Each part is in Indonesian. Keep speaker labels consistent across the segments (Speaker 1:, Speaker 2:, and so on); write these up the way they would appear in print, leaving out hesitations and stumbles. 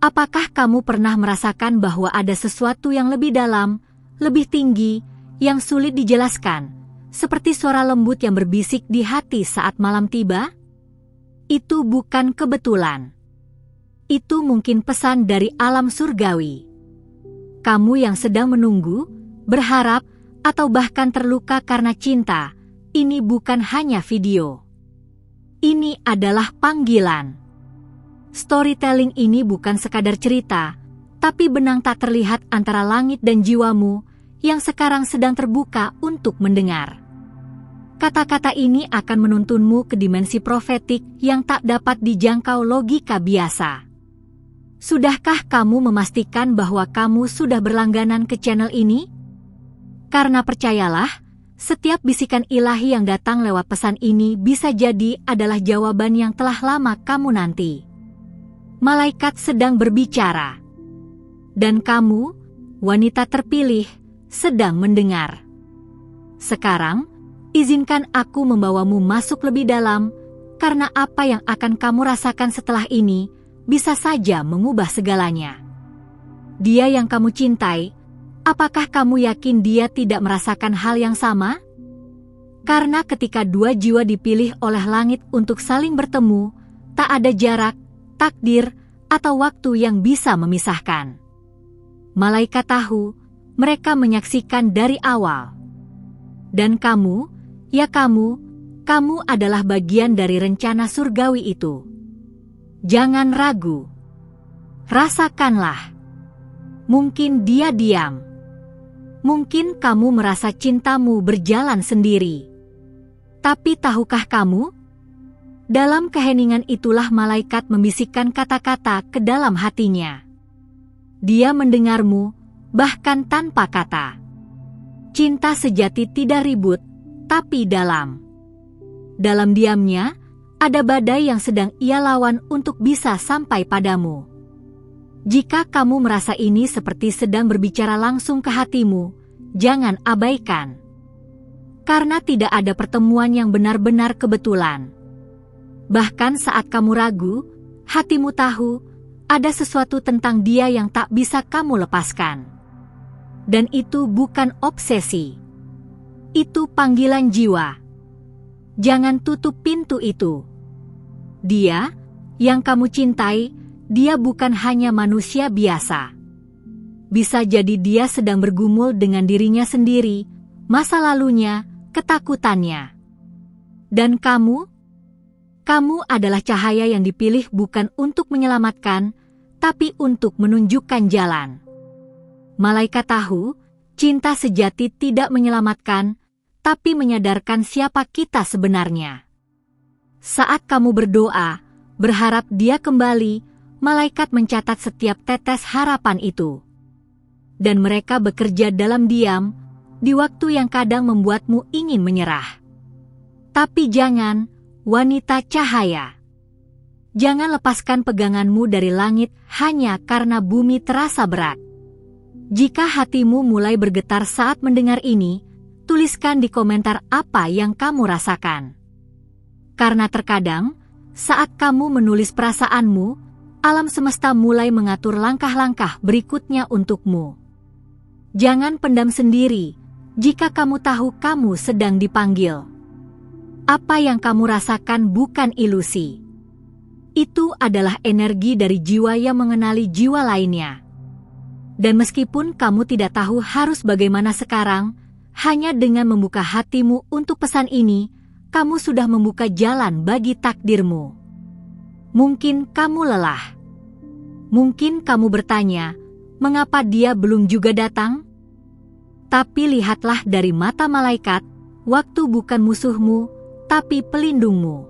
Speaker 1: Apakah kamu pernah merasakan bahwa ada sesuatu yang lebih dalam, lebih tinggi, yang sulit dijelaskan, seperti suara lembut yang berbisik di hati saat malam tiba? Itu bukan kebetulan. Itu mungkin pesan dari alam surgawi. Kamu yang sedang menunggu, berharap, atau bahkan terluka karena cinta, ini bukan hanya video. Ini adalah panggilan. Storytelling ini bukan sekadar cerita, tapi benang tak terlihat antara langit dan jiwamu yang sekarang sedang terbuka untuk mendengar. Kata-kata ini akan menuntunmu ke dimensi profetik yang tak dapat dijangkau logika biasa. Sudahkah kamu memastikan bahwa kamu sudah berlangganan ke channel ini? Karena percayalah, setiap bisikan ilahi yang datang lewat pesan ini bisa jadi adalah jawaban yang telah lama kamu nanti. Malaikat sedang berbicara. Dan kamu, wanita terpilih, sedang mendengar. Sekarang, izinkan aku membawamu masuk lebih dalam, karena apa yang akan kamu rasakan setelah ini bisa saja mengubah segalanya. Dia yang kamu cintai, apakah kamu yakin dia tidak merasakan hal yang sama? Karena ketika dua jiwa dipilih oleh langit untuk saling bertemu, tak ada jarak, takdir, atau waktu yang bisa memisahkan. Malaikat tahu, mereka menyaksikan dari awal. Dan kamu, ya kamu adalah bagian dari rencana surgawi itu. Jangan ragu. Rasakanlah. Mungkin dia diam. Mungkin kamu merasa cintamu berjalan sendiri. Tapi tahukah kamu? Dalam keheningan itulah malaikat membisikkan kata-kata ke dalam hatinya. Dia mendengarmu, bahkan tanpa kata. Cinta sejati tidak ribut, tapi dalam. Dalam diamnya, ada badai yang sedang ia lawan untuk bisa sampai padamu. Jika kamu merasa ini seperti sedang berbicara langsung ke hatimu, jangan abaikan. Karena tidak ada pertemuan yang benar-benar kebetulan. Bahkan saat kamu ragu, hatimu tahu, ada sesuatu tentang dia yang tak bisa kamu lepaskan. Dan itu bukan obsesi. Itu panggilan jiwa. Jangan tutup pintu itu. Dia, yang kamu cintai, dia bukan hanya manusia biasa. Bisa jadi dia sedang bergumul dengan dirinya sendiri, masa lalunya, ketakutannya. Dan kamu adalah cahaya yang dipilih bukan untuk menyelamatkan, tapi untuk menunjukkan jalan. Malaikat tahu, cinta sejati tidak menyelamatkan, tapi menyadarkan siapa kita sebenarnya. Saat kamu berdoa, berharap dia kembali, malaikat mencatat setiap tetes harapan itu. Dan mereka bekerja dalam diam, di waktu yang kadang membuatmu ingin menyerah. Tapi jangan, wanita cahaya. Jangan lepaskan peganganmu dari langit hanya karena bumi terasa berat. Jika hatimu mulai bergetar saat mendengar ini, tuliskan di komentar apa yang kamu rasakan. Karena terkadang, saat kamu menulis perasaanmu, alam semesta mulai mengatur langkah-langkah berikutnya untukmu. Jangan pendam sendiri, jika kamu tahu kamu sedang dipanggil. Apa yang kamu rasakan bukan ilusi. Itu adalah energi dari jiwa yang mengenali jiwa lainnya. Dan meskipun kamu tidak tahu harus bagaimana sekarang, hanya dengan membuka hatimu untuk pesan ini, kamu sudah membuka jalan bagi takdirmu. Mungkin kamu lelah. Mungkin kamu bertanya, mengapa dia belum juga datang? Tapi lihatlah dari mata malaikat, waktu bukan musuhmu, tapi pelindungmu.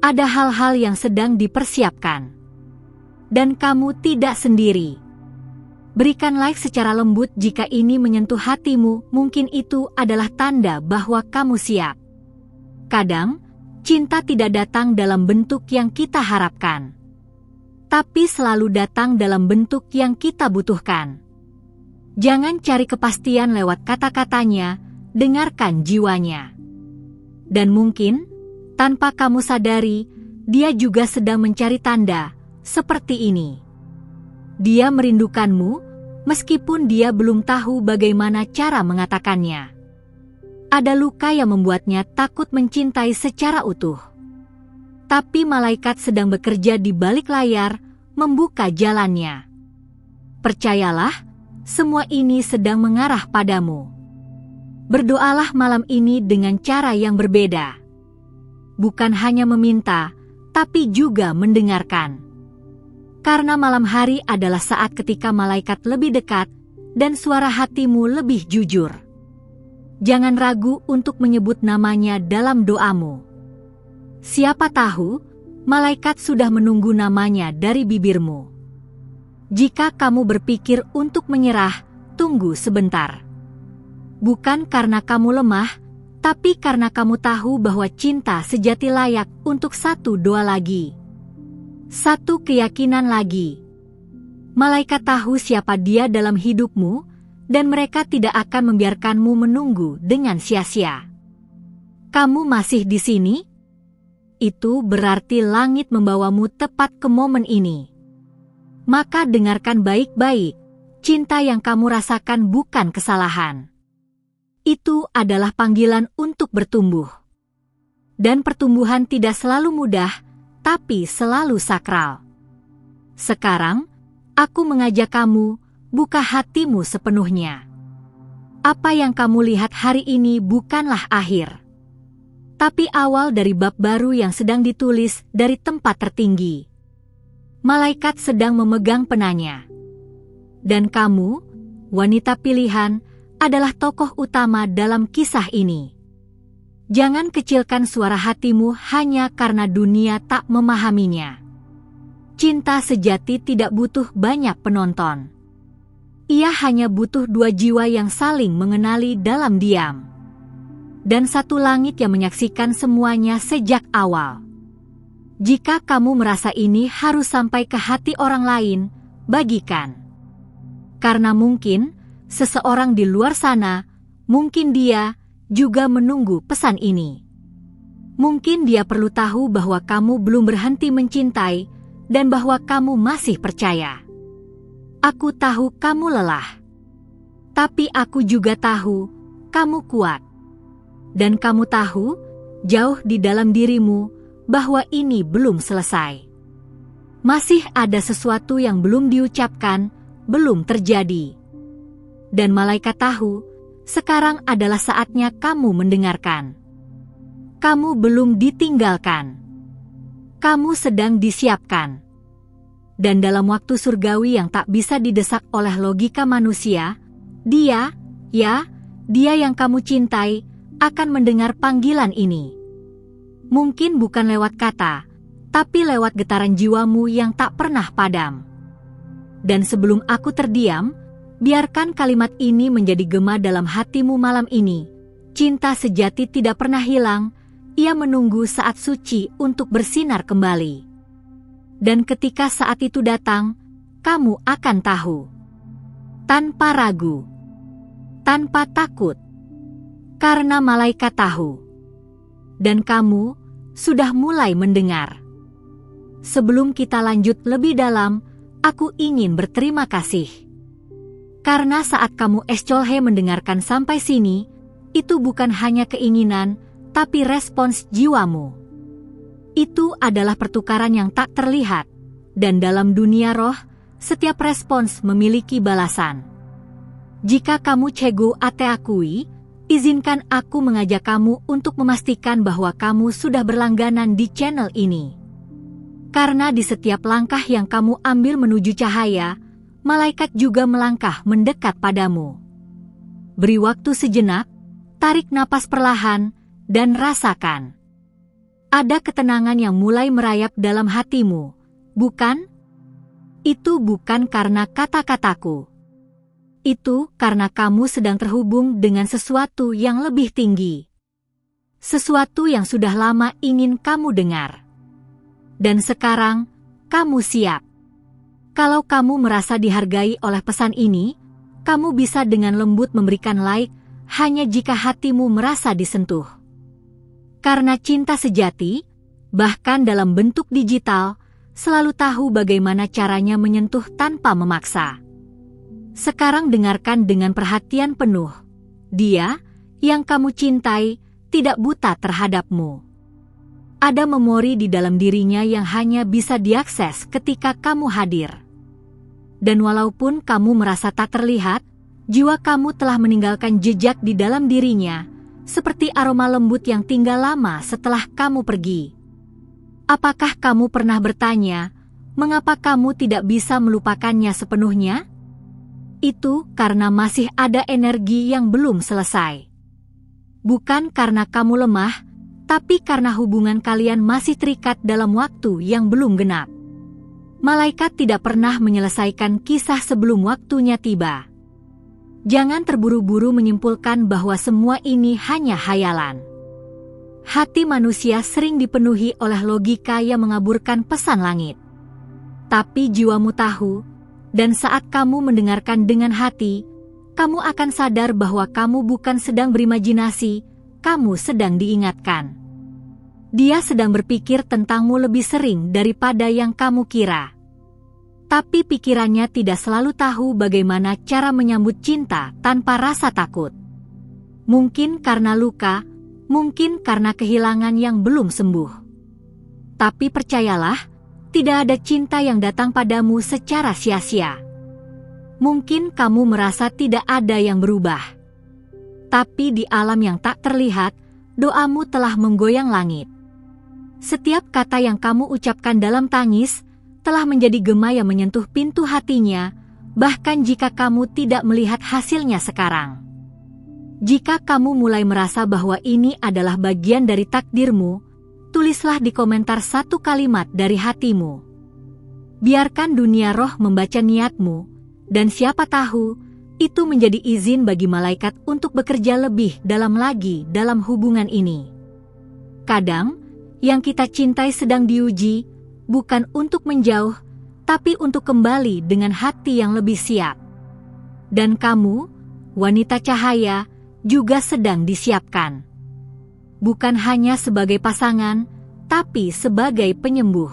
Speaker 1: Ada hal-hal yang sedang dipersiapkan. Dan kamu tidak sendiri. Berikan like secara lembut jika ini menyentuh hatimu, mungkin itu adalah tanda bahwa kamu siap. Kadang, cinta tidak datang dalam bentuk yang kita harapkan. Tapi selalu datang dalam bentuk yang kita butuhkan. Jangan cari kepastian lewat kata-katanya, dengarkan jiwanya. Dan mungkin, tanpa kamu sadari, dia juga sedang mencari tanda, seperti ini. Dia merindukanmu, meskipun dia belum tahu bagaimana cara mengatakannya. Ada luka yang membuatnya takut mencintai secara utuh. Tapi malaikat sedang bekerja di balik layar, membuka jalannya. Percayalah, semua ini sedang mengarah padamu. Berdoalah malam ini dengan cara yang berbeda. Bukan hanya meminta, tapi juga mendengarkan. Karena malam hari adalah saat ketika malaikat lebih dekat dan suara hatimu lebih jujur. Jangan ragu untuk menyebut namanya dalam doamu. Siapa tahu, malaikat sudah menunggu namanya dari bibirmu. Jika kamu berpikir untuk menyerah, tunggu sebentar. Bukan karena kamu lemah, tapi karena kamu tahu bahwa cinta sejati layak untuk satu doa lagi. Satu keyakinan lagi. Malaikat tahu siapa dia dalam hidupmu, dan mereka tidak akan membiarkanmu menunggu dengan sia-sia. Kamu masih di sini? Itu berarti langit membawamu tepat ke momen ini. Maka dengarkan baik-baik, cinta yang kamu rasakan bukan kesalahan. Itu adalah panggilan untuk bertumbuh. Dan pertumbuhan tidak selalu mudah, tapi selalu sakral. Sekarang, aku mengajak kamu, buka hatimu sepenuhnya. Apa yang kamu lihat hari ini bukanlah akhir, tapi awal dari bab baru yang sedang ditulis dari tempat tertinggi. Malaikat sedang memegang penanya. Dan kamu, wanita pilihan, adalah tokoh utama dalam kisah ini. Jangan kecilkan suara hatimu hanya karena dunia tak memahaminya. Cinta sejati tidak butuh banyak penonton. Ia hanya butuh dua jiwa yang saling mengenali dalam diam. Dan satu langit yang menyaksikan semuanya sejak awal. Jika kamu merasa ini harus sampai ke hati orang lain, bagikan. Karena mungkin, seseorang di luar sana, mungkin dia juga menunggu pesan ini. Mungkin dia perlu tahu bahwa kamu belum berhenti mencintai dan bahwa kamu masih percaya. Aku tahu kamu lelah. Tapi aku juga tahu kamu kuat. Dan kamu tahu, jauh di dalam dirimu, bahwa ini belum selesai. Masih ada sesuatu yang belum diucapkan, belum terjadi. Dan malaikat tahu, sekarang adalah saatnya kamu mendengarkan. Kamu belum ditinggalkan. Kamu sedang disiapkan. Dan dalam waktu surgawi yang tak bisa didesak oleh logika manusia, dia yang kamu cintai, akan mendengar panggilan ini. Mungkin bukan lewat kata, tapi lewat getaran jiwamu yang tak pernah padam. Dan sebelum aku terdiam, biarkan kalimat ini menjadi gema dalam hatimu malam ini. Cinta sejati tidak pernah hilang, ia menunggu saat suci untuk bersinar kembali. Dan ketika saat itu datang, kamu akan tahu. Tanpa ragu. Tanpa takut. Karena malaikat tahu. Dan kamu sudah mulai mendengar. Sebelum kita lanjut lebih dalam, aku ingin berterima kasih. Karena saat kamu Escolhe mendengarkan sampai sini, itu bukan hanya keinginan, tapi respons jiwamu. Itu adalah pertukaran yang tak terlihat, dan dalam dunia roh, setiap respons memiliki balasan. Jika kamu cegu ate akui, izinkan aku mengajak kamu untuk memastikan bahwa kamu sudah berlangganan di channel ini. Karena di setiap langkah yang kamu ambil menuju cahaya, malaikat juga melangkah mendekat padamu. Beri waktu sejenak, tarik napas perlahan, dan rasakan. Ada ketenangan yang mulai merayap dalam hatimu, bukan? Itu bukan karena kata-kataku. Itu karena kamu sedang terhubung dengan sesuatu yang lebih tinggi. Sesuatu yang sudah lama ingin kamu dengar. Dan sekarang, kamu siap. Kalau kamu merasa dihargai oleh pesan ini, kamu bisa dengan lembut memberikan like hanya jika hatimu merasa disentuh. Karena cinta sejati, bahkan dalam bentuk digital, selalu tahu bagaimana caranya menyentuh tanpa memaksa. Sekarang dengarkan dengan perhatian penuh. Dia, yang kamu cintai, tidak buta terhadapmu. Ada memori di dalam dirinya yang hanya bisa diakses ketika kamu hadir. Dan walaupun kamu merasa tak terlihat, jiwa kamu telah meninggalkan jejak di dalam dirinya, seperti aroma lembut yang tinggal lama setelah kamu pergi. Apakah kamu pernah bertanya, mengapa kamu tidak bisa melupakannya sepenuhnya? Itu karena masih ada energi yang belum selesai. Bukan karena kamu lemah, tapi karena hubungan kalian masih terikat dalam waktu yang belum genap. Malaikat tidak pernah menyelesaikan kisah sebelum waktunya tiba. Jangan terburu-buru menyimpulkan bahwa semua ini hanya hayalan. Hati manusia sering dipenuhi oleh logika yang mengaburkan pesan langit. Tapi jiwamu tahu, dan saat kamu mendengarkan dengan hati, kamu akan sadar bahwa kamu bukan sedang berimajinasi, kamu sedang diingatkan. Dia sedang berpikir tentangmu lebih sering daripada yang kamu kira. Tapi pikirannya tidak selalu tahu bagaimana cara menyambut cinta tanpa rasa takut. Mungkin karena luka, mungkin karena kehilangan yang belum sembuh. Tapi percayalah, tidak ada cinta yang datang padamu secara sia-sia. Mungkin kamu merasa tidak ada yang berubah. Tapi di alam yang tak terlihat, doamu telah menggoyang langit. Setiap kata yang kamu ucapkan dalam tangis, telah menjadi gema yang menyentuh pintu hatinya, bahkan jika kamu tidak melihat hasilnya sekarang. Jika kamu mulai merasa bahwa ini adalah bagian dari takdirmu, tulislah di komentar satu kalimat dari hatimu. Biarkan dunia roh membaca niatmu, dan siapa tahu, itu menjadi izin bagi malaikat untuk bekerja lebih dalam lagi dalam hubungan ini. Kadang, yang kita cintai sedang diuji, bukan untuk menjauh, tapi untuk kembali dengan hati yang lebih siap. Dan kamu, wanita cahaya, juga sedang disiapkan. Bukan hanya sebagai pasangan, tapi sebagai penyembuh.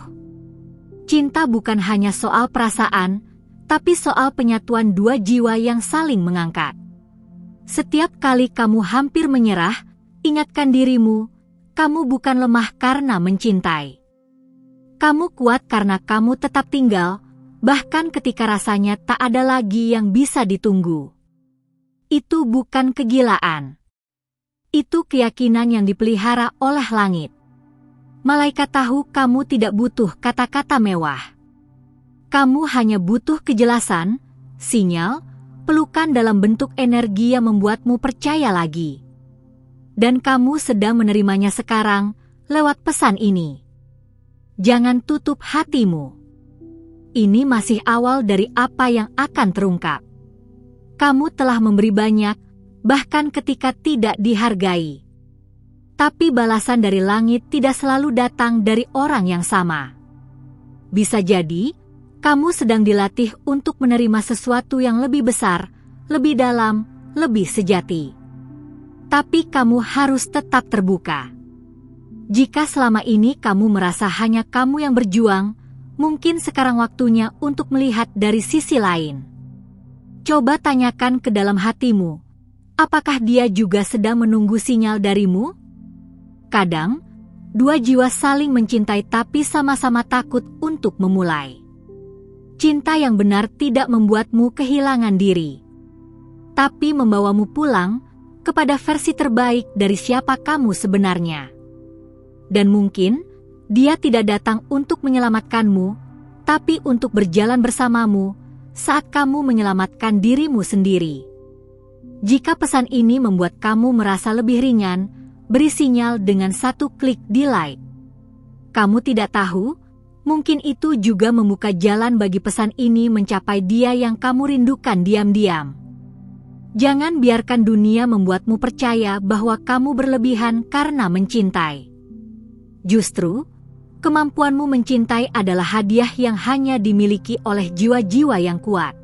Speaker 1: Cinta bukan hanya soal perasaan, tapi soal penyatuan dua jiwa yang saling mengangkat. Setiap kali kamu hampir menyerah, ingatkan dirimu, kamu bukan lemah karena mencintai. Kamu kuat karena kamu tetap tinggal, bahkan ketika rasanya tak ada lagi yang bisa ditunggu. Itu bukan kegilaan. Itu keyakinan yang dipelihara oleh langit. Malaikat tahu kamu tidak butuh kata-kata mewah. Kamu hanya butuh kejelasan, sinyal, pelukan dalam bentuk energi yang membuatmu percaya lagi. Dan kamu sedang menerimanya sekarang lewat pesan ini. Jangan tutup hatimu. Ini masih awal dari apa yang akan terungkap. Kamu telah memberi banyak, bahkan ketika tidak dihargai. Tapi balasan dari langit tidak selalu datang dari orang yang sama. Bisa jadi, kamu sedang dilatih untuk menerima sesuatu yang lebih besar, lebih dalam, lebih sejati. Tapi kamu harus tetap terbuka. Jika selama ini kamu merasa hanya kamu yang berjuang, mungkin sekarang waktunya untuk melihat dari sisi lain. Coba tanyakan ke dalam hatimu, apakah dia juga sedang menunggu sinyal darimu? Kadang, dua jiwa saling mencintai tapi sama-sama takut untuk memulai. Cinta yang benar tidak membuatmu kehilangan diri, tapi membawamu pulang kepada versi terbaik dari siapa kamu sebenarnya. Dan mungkin, dia tidak datang untuk menyelamatkanmu, tapi untuk berjalan bersamamu saat kamu menyelamatkan dirimu sendiri. Jika pesan ini membuat kamu merasa lebih ringan, beri sinyal dengan satu klik di like. Kamu tidak tahu, mungkin itu juga membuka jalan bagi pesan ini mencapai dia yang kamu rindukan diam-diam. Jangan biarkan dunia membuatmu percaya bahwa kamu berlebihan karena mencintai. Justru, kemampuanmu mencintai adalah hadiah yang hanya dimiliki oleh jiwa-jiwa yang kuat.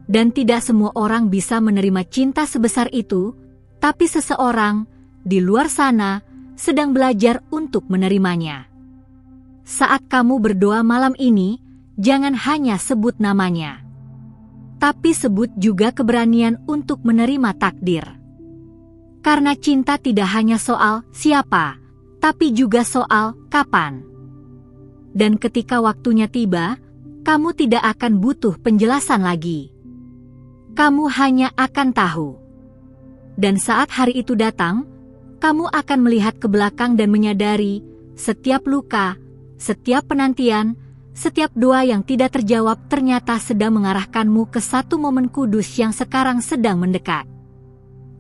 Speaker 1: Dan tidak semua orang bisa menerima cinta sebesar itu, tapi seseorang di luar sana sedang belajar untuk menerimanya. Saat kamu berdoa malam ini, jangan hanya sebut namanya, tapi sebut juga keberanian untuk menerima takdir. Karena cinta tidak hanya soal siapa, tapi juga soal kapan. Dan ketika waktunya tiba, kamu tidak akan butuh penjelasan lagi. Kamu hanya akan tahu. Dan saat hari itu datang, kamu akan melihat ke belakang dan menyadari setiap luka, setiap penantian, setiap doa yang tidak terjawab ternyata sedang mengarahkanmu ke satu momen kudus yang sekarang sedang mendekat.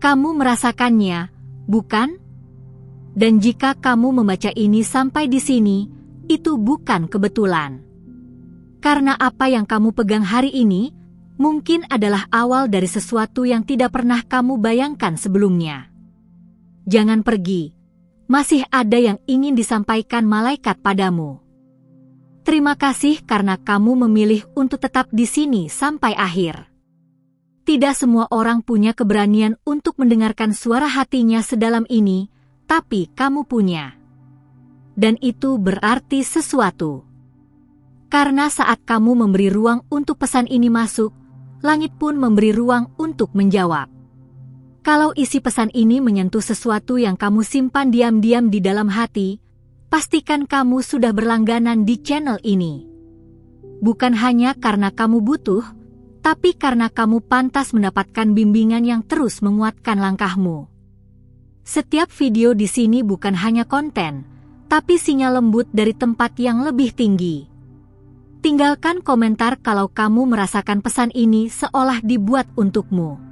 Speaker 1: Kamu merasakannya, bukan? Dan jika kamu membaca ini sampai di sini, itu bukan kebetulan. Karena apa yang kamu pegang hari ini mungkin adalah awal dari sesuatu yang tidak pernah kamu bayangkan sebelumnya. Jangan pergi, masih ada yang ingin disampaikan malaikat padamu. Terima kasih karena kamu memilih untuk tetap di sini sampai akhir. Tidak semua orang punya keberanian untuk mendengarkan suara hatinya sedalam ini, tapi kamu punya. Dan itu berarti sesuatu. Karena saat kamu memberi ruang untuk pesan ini masuk, langit pun memberi ruang untuk menjawab. Kalau isi pesan ini menyentuh sesuatu yang kamu simpan diam-diam di dalam hati, pastikan kamu sudah berlangganan di channel ini. Bukan hanya karena kamu butuh, tapi karena kamu pantas mendapatkan bimbingan yang terus menguatkan langkahmu. Setiap video di sini bukan hanya konten, tapi sinyal lembut dari tempat yang lebih tinggi. Tinggalkan komentar kalau kamu merasakan pesan ini seolah dibuat untukmu.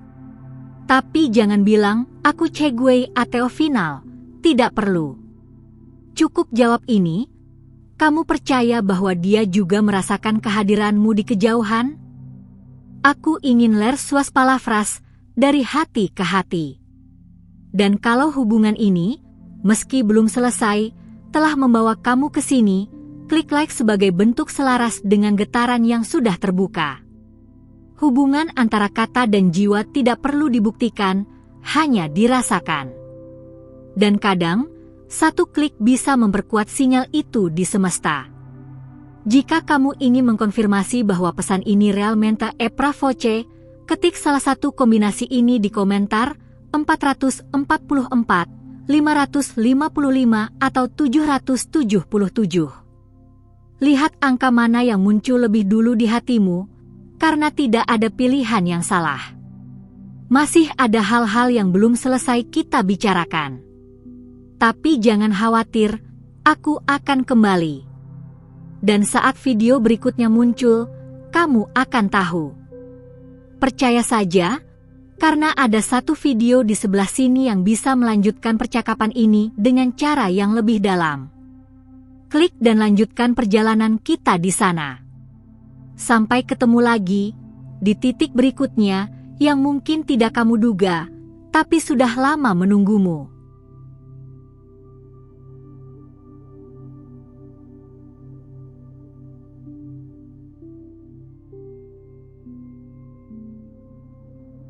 Speaker 1: Tapi jangan bilang, aku cegwe atau final, tidak perlu. Cukup jawab ini, kamu percaya bahwa dia juga merasakan kehadiranmu di kejauhan? Aku ingin ler suas palavras, dari hati ke hati. Dan kalau hubungan ini, meski belum selesai, telah membawa kamu ke sini, klik like sebagai bentuk selaras dengan getaran yang sudah terbuka. Hubungan antara kata dan jiwa tidak perlu dibuktikan, hanya dirasakan. Dan kadang, satu klik bisa memperkuat sinyal itu di semesta. Jika kamu ingin mengkonfirmasi bahwa pesan ini realmente è pra voce, ketik salah satu kombinasi ini di komentar 444, 555, atau 777. Lihat angka mana yang muncul lebih dulu di hatimu, karena tidak ada pilihan yang salah. Masih ada hal-hal yang belum selesai kita bicarakan. Tapi jangan khawatir, aku akan kembali. Dan saat video berikutnya muncul, kamu akan tahu. Percaya saja, karena ada satu video di sebelah sini yang bisa melanjutkan percakapan ini dengan cara yang lebih dalam. Klik dan lanjutkan perjalanan kita di sana. Sampai ketemu lagi di titik berikutnya yang mungkin tidak kamu duga, tapi sudah lama menunggumu.